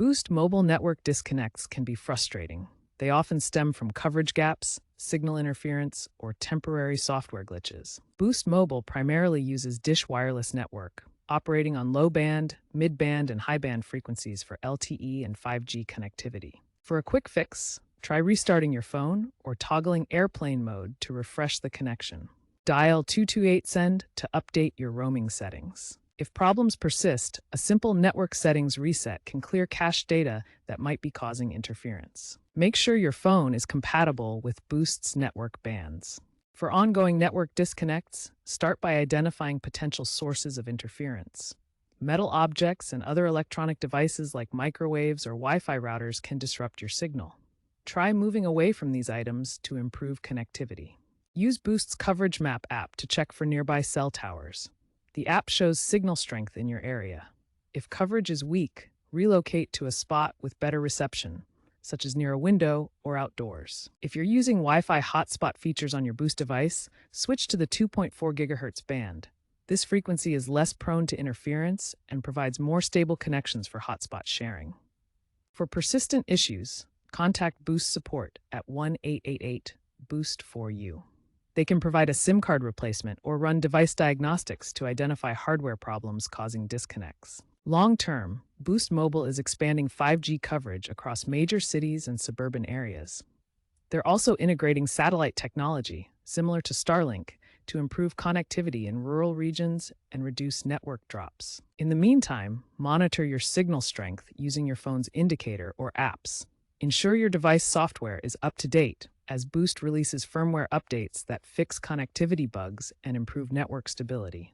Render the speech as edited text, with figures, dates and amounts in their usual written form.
Boost mobile network disconnects can be frustrating. They often stem from coverage gaps, signal interference, or temporary software glitches. Boost Mobile primarily uses Dish Wireless Network, operating on low-band, mid-band, and high-band frequencies for LTE and 5G connectivity. For a quick fix, try restarting your phone or toggling airplane mode to refresh the connection. Dial 228 Send to update your roaming settings. If problems persist, a simple network settings reset can clear cached data that might be causing interference. Make sure your phone is compatible with Boost's network bands. For ongoing network disconnects, start by identifying potential sources of interference. Metal objects and other electronic devices like microwaves or Wi-Fi routers can disrupt your signal. Try moving away from these items to improve connectivity. Use Boost's Coverage Map app to check for nearby cell towers. The app shows signal strength in your area. If coverage is weak, relocate to a spot with better reception, such as near a window or outdoors. If you're using Wi-Fi hotspot features on your Boost device, switch to the 2.4 GHz band. This frequency is less prone to interference and provides more stable connections for hotspot sharing. For persistent issues, contact Boost support at 1-888-BOOST-4U. They can provide a SIM card replacement or run device diagnostics to identify hardware problems causing disconnects. Long-term, Boost Mobile is expanding 5G coverage across major cities and suburban areas. They're also integrating satellite technology, similar to Starlink, to improve connectivity in rural regions and reduce network drops. In the meantime, monitor your signal strength using your phone's indicator or apps. Ensure your device software is up to date, as Boost releases firmware updates that fix connectivity bugs and improve network stability.